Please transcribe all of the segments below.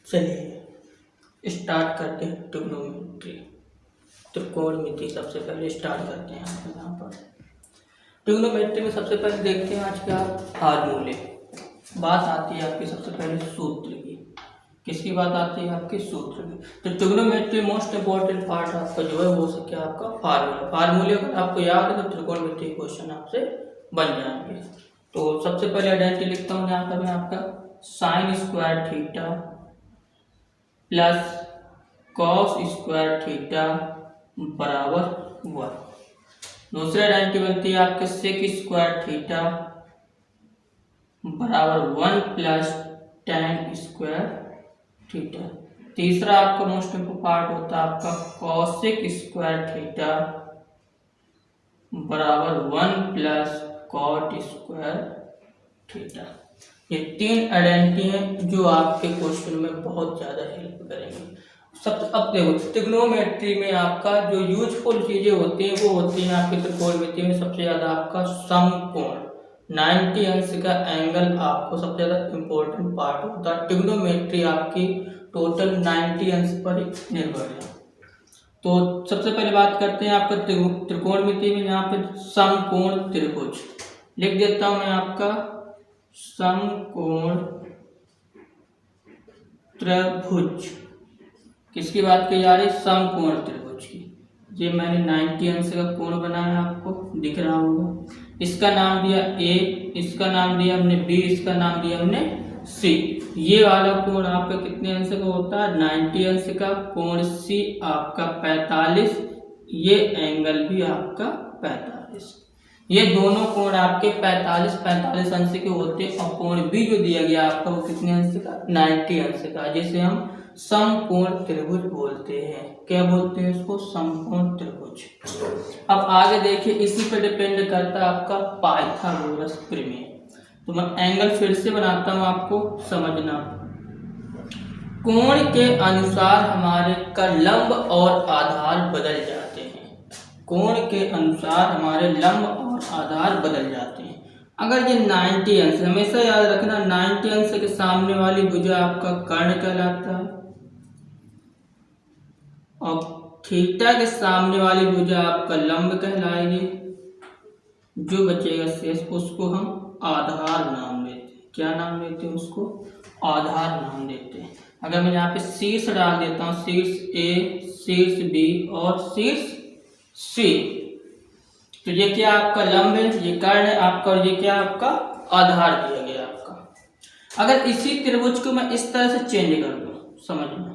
चलिए स्टार्ट करते हैं ट्रिग्नोमेट्री, त्रिकोणमिति। सबसे पहले स्टार्ट करते हैं यहाँ पर ट्रिग्नोमेट्री में। सबसे पहले देखते हैं आज क्या फार्मूले। बात आती है आपकी सबसे पहले सूत्र की। किसकी बात आती है? आपके सूत्र की। तो ट्रिग्नोमेट्री मोस्ट इंपॉर्टेंट पार्ट आपका जो है वो क्या आपका फार्मूला। फार्मूले अगर आपको याद है तो त्रिकोणमिति क्वेश्चन आपसे बन जाएंगे। तो सबसे पहले आइडेंटिटी लिखता हूँ यहाँ पर मैं आपका sine square theta plus cos square theta बराबर 1। दूसरी आइडेंटिटी बनती है आपके सेक स्क्वायर थीटा बराबर 1 प्लस tan स्क्वायर थीटा। तीसरा आपका मोस्ट इंपॉर्टेंट पार्ट होता है आपका कॉसेक स्क्वायर थीटा बराबर 1 प्लस कॉट स्क्वायर थीटा। ये तीन आइडेंटिटी हैं जो आपके क्वेश्चन में बहुत ज्यादा हेल्प करेंगे। अब देखो ट्रिग्नोमेट्री में आपका जो यूजफुल चीजें होती हैं वो होती हैं आपके त्रिकोणमिति में सबसे ज्यादा आपका समकोण 90 अंश का एंगल आपको सबसे ज्यादा इंपॉर्टेंट पार्ट होता है। ट्रिग्नोमेट्री आपकी टोटल 90 अंश पर निर्भर है। तो सबसे पहले बात करते हैं आपका त्रिकोणमिति में। यहाँ पे समकोण त्रिभुज लिख देता हूं मैं आपका समकोण त्रिभुज। किसकी बात की जा रही? समकोण त्रिभुज की। ये मैंने 90 अंश का कोण बनाया, आपको दिख रहा होगा। इसका नाम दिया ए, इसका नाम दिया हमने बी, इसका नाम दिया हमने सी। ये वाला कोण आपका कितने अंश का होता है? 90 अंश का। कोण सी आपका 45, ये एंगल भी आपका 45। ये दोनों कोण आपके 45 अंश के होते हैं। और कोण भी जो दिया गया आपका वो कितने अंश का? 90 अंश का, जिसे हम समकोण त्रिभुज बोलते हैं। क्या बोलते हैं इसको? समकोण त्रिभुज। अब आगे देखिए, इसी पे डिपेंड करता है आपका पाइथागोरस प्रमेय। तो मैं एंगल फिर से बनाता हूं, आपको समझना। कोण के अनुसार हमारे का लंब और आधार बदल जाते हैं। कोण के अनुसार हमारे लंब और आधार बदल जाते हैं। अगर ये 90 अंश, हमेशा याद रखना 90 अंश के सामने वाली भुजा आपका कर्ण कहलाता है और थीटा के सामने वाली भुजा आपका लंब कहलाएगी। जो बचेगा शेष उसको हम आधार नाम देते हैं। क्या नाम देते हैं उसको? आधार नाम देते हैं। अगर मैं यहाँ पे शीर्ष डाल देता हूँ, शीर्ष ए, शीर्ष बी और शीर्ष सी, तो ये क्या आपका लंब है, ये कर्ण है आपका, और ये क्या आपका आधार दिया गया आपका। अगर इसी त्रिभुज को मैं इस तरह से चेंज कर दूं, समझना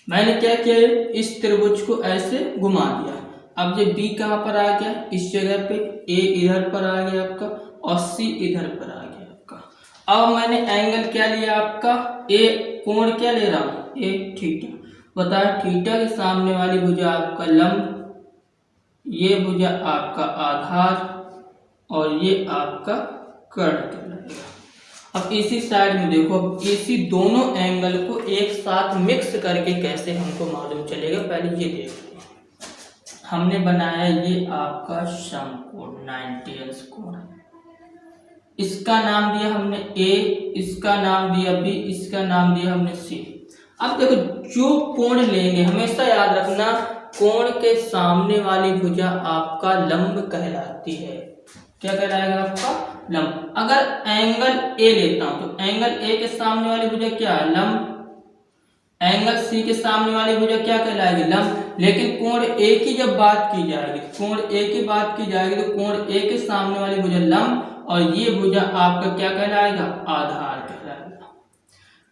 मैंने क्या किया, इस त्रिभुज को ऐसे घुमा दिया। अब ये बी कहाँ पर आ गया? इस जगह पे। ए इधर पर आ गया आपका और सी इधर पर आ गया आपका। अब मैंने एंगल क्या लिया आपका? ए कोण क्या ले रहा हूं? ए थीटा। बताया थीटा के सामने वाली भुजा आपका लंब, ये भुजा आपका आधार और ये आपका कर्ण कहलाएगा। अब इसी साइड में देखो, अब इसी दोनों एंगल को एक साथ मिक्स करके कैसे हमको मालूम चलेगा, पहले ये देखते हैं। हमने बनाया ये आपका समकोण 90 अंश कोण। इसका नाम दिया हमने ए, इसका नाम दिया बी, इसका नाम दिया हमने सी। अब देखो जो कोण लेंगे हमेशा याद रखना, कोण के सामने वाली भुजा आपका लंब कहलाती है। क्या कहलाएगा? आपका लंब। अगर एंगल ए लेता हूं तो एंगल ए के सामने वाली भुजा क्या है? लंब। एंगल सी के सामने वाली भुजा क्या कहलाएगी? लंब। लेकिन कोण ए की जब बात की जाएगी, कोण ए की बात की जाएगी तो कोण ए के सामने वाली भुजा लंब और ये भुजा आपका क्या कहलाएगा? आधार कहलाएगा।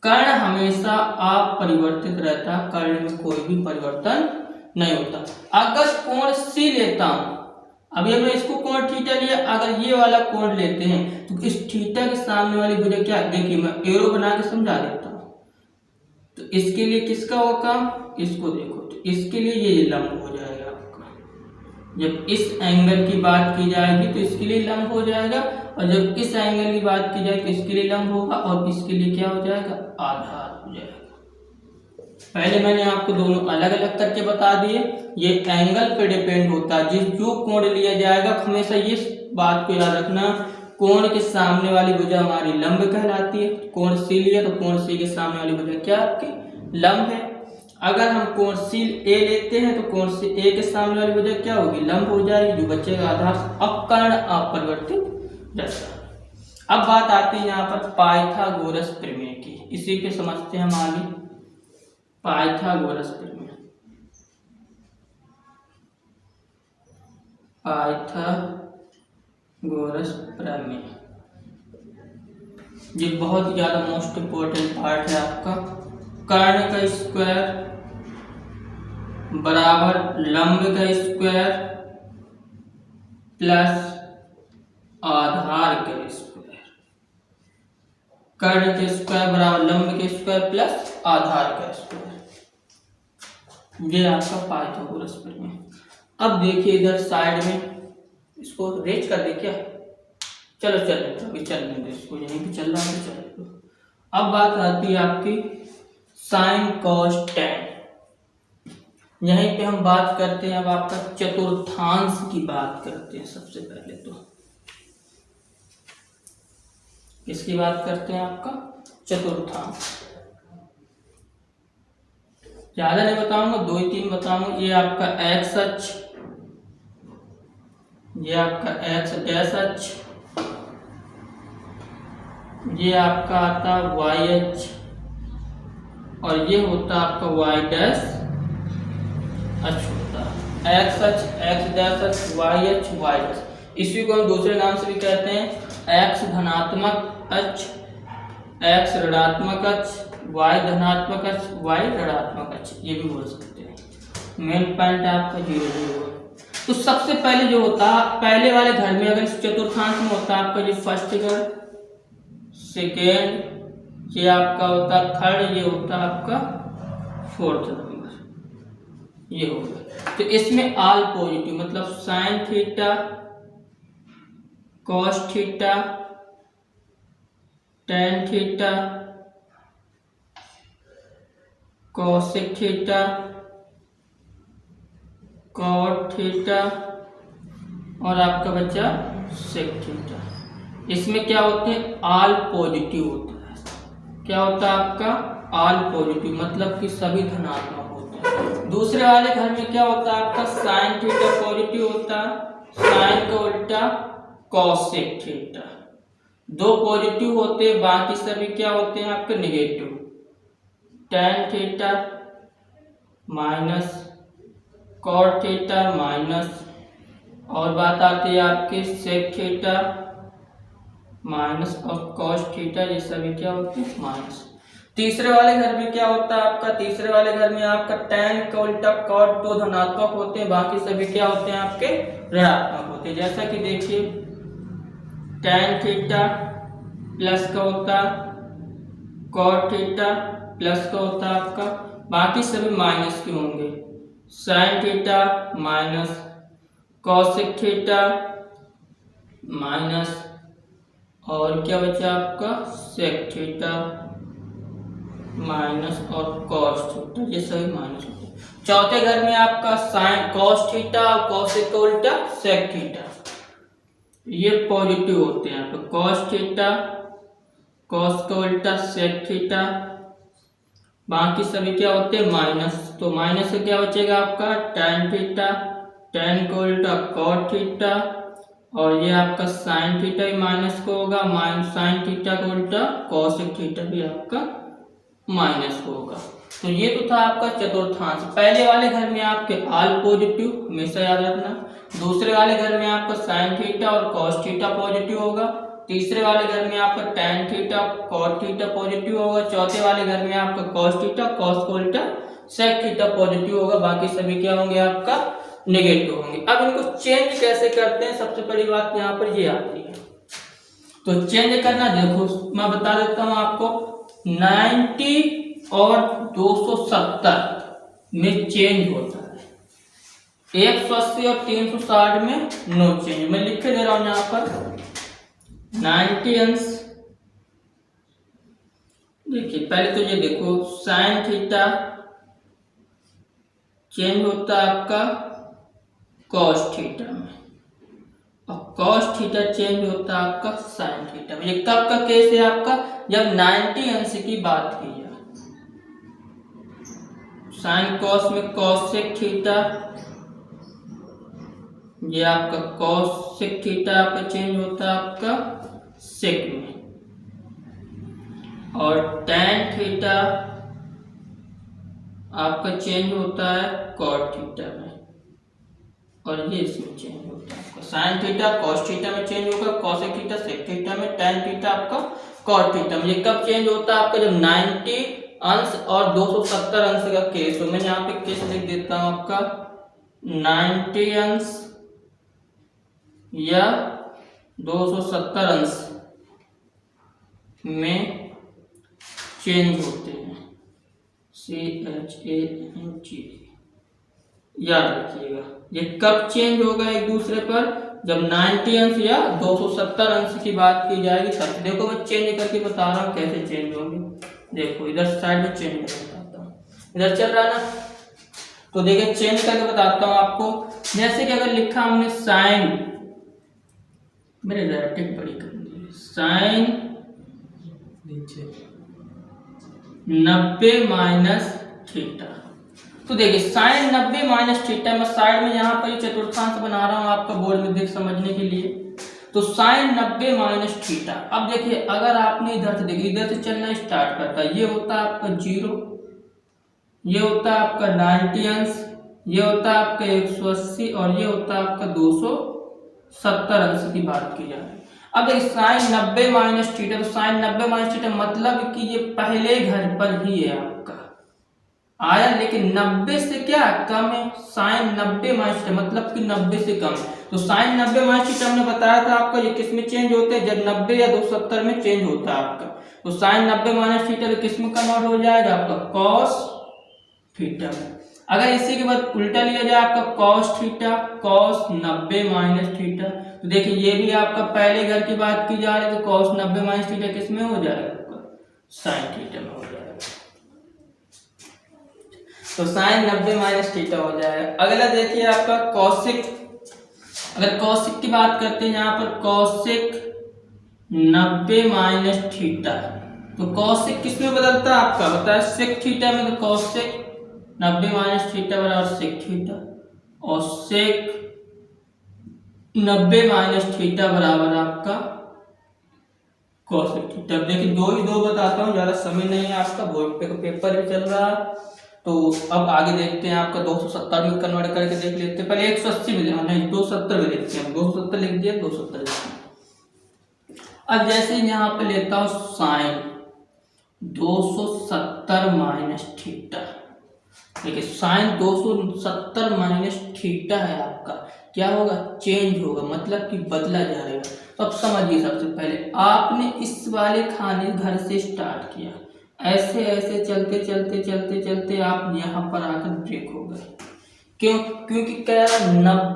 कर्ण हमेशा अपरिवर्तित रहता, कर्ण में कोई भी परिवर्तन नहीं होता। अगर कोण सी लेता हूं, अभी हमने इसको कोण थीटा लिया, अगर ये वाला कोण लेते हैं तो इस थीटा के सामने वाली भुजा क्या? देखिए मैं एरो बना के समझा देता हूं। तो इसके लिए किसका होगा काम? इसको देखो, तो इसके लिए ये लंब हो जाएगा आपका। जब इस एंगल की बात की जाएगी तो इसके लिए लंब हो जाएगा, और जब इस एंगल की बात की जाएगी तो इसके लिए लंब होगा, और इसके लिए क्या हो जाएगा? आधार हो जाएगा। पहले मैंने आपको दोनों अलग अलग करके बता दिए। ये एंगल पे डिपेंड होता है, जिस जो कोण लिया जाएगा हमेशा ये बात को याद रखना, कोण के सामने वाली भुजा हमारी लंब कहलाती है। कोण सी लिया तो कोण सी के सामने वाली भुजा क्या आपकी लंब है। अगर हम कोण सी ए लेते हैं तो कोण सी ए के सामने वाली भुजा क्या होगी लंब हो जाएगी, जो बचेगा आधार अकर्ण अपरिवर्तित रेखा। अब बात आती है यहाँ पर पाइथागोरस प्रमेय की, इसी पे समझते हैं हम आगे पाइथागोरस प्रमेय। पाइथागोरस प्रमेय ये बहुत ज्यादा मोस्ट इम्पोर्टेंट पार्ट है आपका। कर्ण का स्क्वायर बराबर लंब का स्क्वायर प्लस आधार का स्क्वायर। कर्ण के स्क्वायर बराबर लंब के स्क्वायर प्लस आधार का स्क्वायर, ये आपका पाइथागोरस प्रमेय। अब देखिए इधर साइड में इसको रेज कर दे क्या, चलो अभी चलने दो इसको, यहीं पे चल रहा है तो चलो। अब बात आती है आपकी साइन कॉस टैन। यहीं पे हम बात करते हैं अब आपका चतुर्थांश की बात करते हैं। सबसे पहले तो किसकी बात करते हैं, आपका चतुर्थांश। ज्यादा नहीं बताऊंगा, 2 ही 3 बताऊंगा। ये आपका एक्स अक्ष, ये आपका एक्स डैश अक्ष, ये आपका आता वाई अक्ष, और ये होता आपका वाई डैश अक्ष होता है। एक्स अक्ष एक्स डैश अक्ष, वाई अक्ष वाई डैश। इसी को हम दूसरे नाम से भी कहते हैं एक्स धनात्मक अक्ष, एक्स ऋणात्मक अक्ष, वाई धनात्मक अक्ष, वाई ऋणात्मक अक्ष, ये भी बोल सकते हैं। मेन पॉइंट आपका 0 0। तो सबसे पहले जो होता पहले वाले घर में, अगर इस चतुर्थांश में होता आपका जो फर्स्ट घर, सेकेंड, ये आपका होता थर्ड, ये होता आपका फोर्थ नंबर, ये होगा। तो इसमें ऑल पॉजिटिव मतलब sine theta, cos theta, tan theta, cosec theta, cot theta और आपका बचा सेक थीटा। इसमें क्या होते हैं, ऑल पॉजिटिव होता है। क्या होता है आपका ऑल पॉजिटिव, मतलब कि सभी धनात्मक होते हैं। दूसरे वाले घर में क्या होता है आपका साइन थीटा पॉजिटिव होता है, साइन का उल्टा कॉसेक थीटा। 2 पॉजिटिव होते हैं, बाकी सभी क्या होते हैं आपके negative. Tan theta minus cot theta minus, और बात आती है आपके सेक थीटा माइनस और कॉस थीटा, ये सभी क्या होते हैं माइनस। तीसरे वाले घर में क्या होता है आपका, तीसरे वाले घर में आपका टेन का उल्टा कॉट, 2 धनात्मक होते हैं, बाकी सभी क्या होते हैं आपके ऋणात्मक होते हैं। जैसा कि देखिए टेन थीटा प्लस का होता कॉट थीटा प्लस का होता है आपका, बाकी सभी माइनस के होंगे। Sine theta minus, cosec theta minus, और क्या बचा आपका सेक थीटा माइनस और कॉस थीटा, ये सभी माइनस होते हैं। चौथे घर में आपका साइन कॉस थीटा और कॉसेक का उल्टा सेक थीटा, ये पॉजिटिव होते हैं। आपका कॉस थीटा, कॉस का उल्टा सेक थीटा, बाकी सभी क्या होते हैं माइनस। तो माइनस से क्या बचेगा आपका टेन थीटा, टेन का उल्टा कॉट थीटा, और ये आपका साइन थीटा भी माइनस को होगा, माइनस साइन थीटा का उल्टा कॉसेक थीटा भी आपका माइनस होगा। तो ये तो था आपका चतुर्थांश। पहले वाले घर में आपके ऑल पॉजिटिव, हमेशा याद रखना। दूसरे वाले घर में आपका साइन थीटा और कॉस थीटा पॉजिटिव होगा। तीसरे वाले घर में आपका tan theta cot theta positive होगा। चौथे वाले घर में आपका कॉस थीटा कॉस को उल्टा सेक थीटा पॉजिटिव होगा, बाकी सभी क्या होंगे आपका नेगेटिव होंगे। अब इनको चेंज कैसे करते हैं, सबसे बड़ी बात यहाँ पर ये आती है। तो चेंज करना देखो मैं बता देता हूँ आपको, 90 और 270 में चेंज होता है, 180 और 360 में नो चेंज। मैं लिख के दे रहा हूँ यहाँ पर 90 अंश। देखिए पहले तो ये देखो साइन थीटा चेंज होता है आपका कॉस थीटा में, और कॉस थीटा चेंज होता है आपका साइन थीटा में। ये कब का केस है आपका, जब 90 अंश की बात की जाए। साइन कॉस में कॉसेक थीटा, ये आपका कॉसेक थीटा आपका चेंज होता है आपका सेक में, और टैन थीटा आपका चेंज होता है कॉट थीटा में, और ये इसमें चेंज होता है आपका साइन थीटा कॉस थीटा में चेंज होगा, कॉसेक थीटा सेक थीटा में, टैन थीटा आपका कॉट थीटा में। ये कब चेंज होता है आपका, जब 90 अंश और 270 अंश का केस हो। मैं यहाँ पे केस लिख देता हूँ आपका 90 अंश या 270 अंश में चेंज होते हैं, CHANG, याद रखिएगा। ये कब चेंज होगा एक दूसरे पर, जब 90 अंश या 270 अंश की बात की जाएगी तब। देखो मैं चेंज करके बता रहा हूँ कैसे चेंज होंगे। देखो इधर साइड में चेंज करके बताता हूँ, इधर चल रहा है ना, तो देखिए चेंज करके बताता हूँ आपको। जैसे कि अगर लिखा हमने साइन, मेरे राइटिंग बड़ी करनी है, साइन 90 माइनस थीटा। तो देखिए साइन 90 माइनस थीटा, मैं साइड में यहाँ पर चतुर्थांश बना रहा हूँ आपका बोर्ड में देख समझने के लिए। तो साइन 90 माइनस थीटा, अब देखिए अगर आपने इधर से देखिए, इधर से चलना स्टार्ट करता है, ये होता है आपका 0, ये होता है आपका 90 अंश, ये होता है आपका 180, और ये होता है आपका 270 अंश की बात की जाए। अब देखिए साइन 90 माइनस थीटा, तो साइन 90 माइनस थीटा मतलब कि ये पहले घर पर ही है आपका आया, लेकिन 90 से क्या कम है, साइन 90 माइनस थीटा मतलब कि 90 से कम है। तो साइन 90 माइनस थीटा हमने बताया था आपका, ये किस में चेंज होते हैं, जब 90 या 270 में चेंज होता है आपका। तो साइन 90 माइनस थीटा तो किस में कन्वर्ट हो जाएगा आपका, कॉस थीटा में। अगर इसी के बाद उल्टा लिया जाए आपका cos theta, cos 90 minus theta, तो देखिए ये भी आपका पहले घर की बात की जा रही है, तो कॉस 90 माइनस थीटा किस में हो जाएगा आपका, साइन थीटा में हो जाएगा। तो साइन 90 माइनस थीटा हो जाएगा। अगला देखिए आपका कॉसेक, अगर कॉसेक की बात करते हैं यहाँ पर, कॉसेक 90 माइनस थीटा, तो कॉसेक किस में बदलता है आपका, बताया सेक थीटा में। तो कॉसेक 90 माइनस थीटा बराबर सेक थीटा, और सेक 90 माइनस थीटा बराबर आपका कॉसेक थीटा। देखिए दो ही दो बताता हूँ, ज्यादा समय नहीं है आपका, बोर्ड पे पेपर भी चल रहा है। तो अब आगे देखते हैं आपका 270 में कन्वर्ट करके देख लेते हैं। पहले 180 में, नहीं 270 में देखते हैं, 270 लिख दिया, 270 लिखते हैं। अब जैसे यहाँ पे लेता हूँ साइन 270 माइनस थीटा, देखिए साइन 270 माइनस थीटा है आपका, क्या होगा, चेंज होगा, मतलब कि बदला जाएगा। तो अब समझिए, सबसे पहले आपने इस वाले खाने घर से स्टार्ट किया, ऐसे ऐसे चलते चलते चलते चलते आप यहाँ पर आकर ब्रेक हो गए। क्यों, क्योंकि कह रहा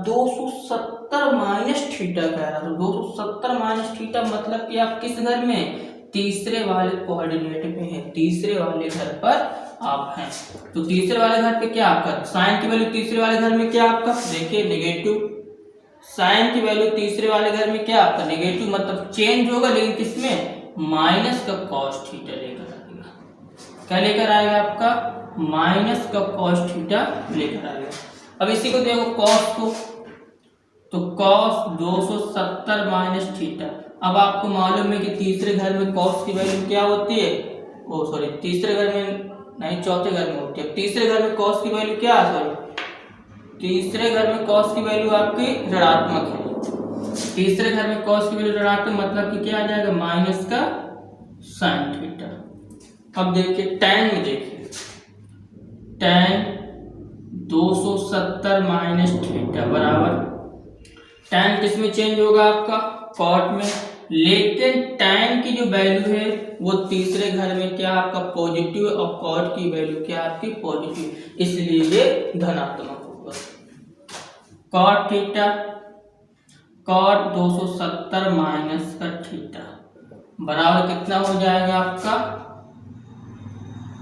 270 माइनस थीटा कह रहा, तो 270 माइनस थीटा मतलब कि आप किस घर में, तीसरे वाले कोऑर्डिनेट में है, तीसरे वाले घर पर आप हैं। तो तीसरे वाले घर पे क्या आपका, साइन की वैल्यू तीसरे वाले घर में क्या आपका, देखिए नेगेटिव, साइन की वैल्यू तीसरे वाले घर में क्या आपका नेगेटिव, मतलब चेंज होगा, लेकिन किसमें, माइनस का कॉस थीटा लेकर आएगा। क्या लेकर आएगा आपका, माइनस का कॉस थीटा लेकर आएगा। अब इसी को देखो कॉस को, तो कॉस 270 माइनस थीटा। अब आपको मालूम है कि तीसरे घर में कॉस की वैल्यू क्या होती है, ओ सॉरी तीसरे घर में नहीं, चौथे घर में होती है। तीसरे घर में कॉस की वैल्यू क्या है, सॉरी तीसरे घर में कॉस की वैल्यू आपकी ऋणात्मक है। तीसरे घर में कॉस की वैल्यू ऋणात्मक मतलब कि क्या आ जाएगा, माइनस का साइन थीटा। अब देखिए टैन में, देखिए टैन 270 माइनस थीटा बराबर, टैन किस में चेंज होगा आपका, कॉट में, लेकिन टैन की जो वैल्यू है वो तीसरे घर में क्या आपका पॉजिटिव, और कॉट की वैल्यू क्या आपकी पॉजिटिव, इसलिए ये धनात्मक होगा। कॉट थीटा, कॉट 270 माइनस का थीटा बराबर कितना हो जाएगा आपका,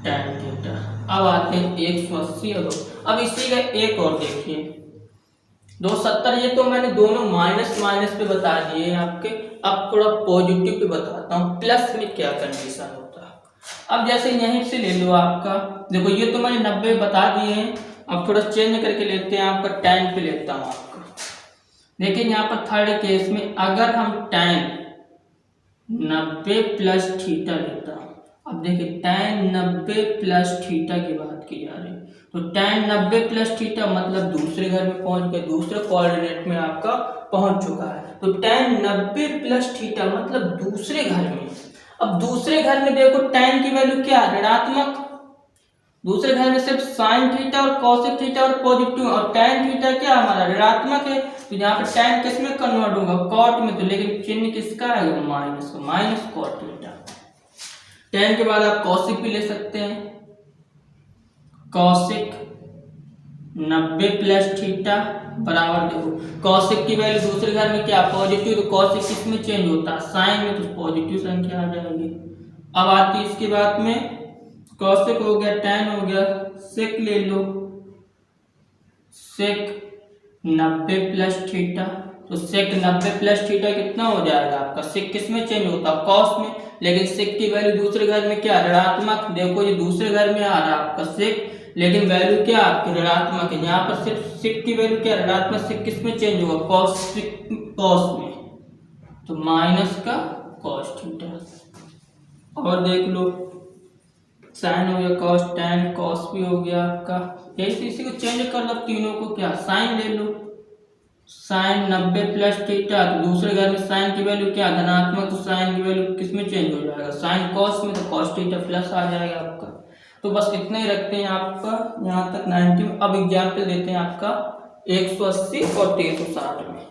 टैन थीटा। अब आते हैं 180 और अब इसी का एक और देखिए, 270 ये तो मैंने दोनों माइनस माइनस पे बता दिए आपके। अब थोड़ा पॉजिटिव पे बताता हूँ, प्लस में क्या कंडीशन होता है। अब जैसे यहीं से ले लो आपका, देखो ये तो मैंने 90 बता दिए हैं। अब थोड़ा चेंज करके लेते हैं, आपका tan पे लेता हूँ आपका। देखिए यहाँ पर थर्ड केस में अगर हम tan 90 प्लस थीटा लेता हूँ, अब देखिए tan 90 प्लस थीटा की बात की जा रही है, तो tan 90 प्लस थीटा मतलब दूसरे घर में पहुंच गए, दूसरे कोऑर्डिनेट में आपका पहुंच चुका है। तो tan 90 प्लस थीटा मतलब दूसरे घर में। अब दूसरे घर में देखो tan की वैल्यू क्या है, ऋणात्मक। दूसरे घर में सिर्फ साइन थीटा और कॉसेक थीटा और पॉजिटिव, और tan थीटा क्या हमारा ऋणात्मक है। तो यहाँ पर tan किस में कन्वर्ट होगा, कॉट में। तो लेकिन चिन्ह किसका है, माइनस का, माइनस कॉट थीटा। tan के बाद आप कॉसेक भी ले सकते हैं, कॉसेक 90 प्लस थीटा बराबर, देखो कॉसेक की वैल्यू दूसरे घर में क्या पॉजिटिव, तो कॉसेक किस में चेंज होता है, साइन में, तो पॉजिटिव संख्या आ जाएगी। अब आती है इसके बाद में कॉसेक हो गया, tan हो गया, सेक ले लो, सेक 90 प्लस थीटा। तो सेक 90 प्लस थीटा कितना हो जाएगा आपका, सेक किस में चेंज होता है, कॉस में। लेकिन सेक की वैल्यू दूसरे घर में क्या ऋणात्मक, देखो ये दूसरे घर में आ रहा है आपका सेक, लेकिन वैल्यू क्या आपकी ऋणात्मक है। यहाँ पर सिर्फ सेक की वैल्यू क्या ऋणात्मक, सेक किस में चेंज होगा, कॉस में, तो माइनस का कॉस थीटा। और देख लो साइन हो गया, कॉस, tan कॉस भी हो गया आपका। इसी को चेंज कर लो तीनों को, क्या साइन ले लो, साइन 90 प्लस थीटा, तो दूसरे घर में साइन की वैल्यू क्या धनात्मक, तो साइन की वैल्यू किस में चेंज हो जाएगा, साइन कॉस में, तो कॉस थीटा प्लस आ जाएगा आपका। तो बस इतना ही रखते हैं आपका यहाँ तक 90 में। अब एग्जाम्पल देते हैं आपका 180 और 360 में।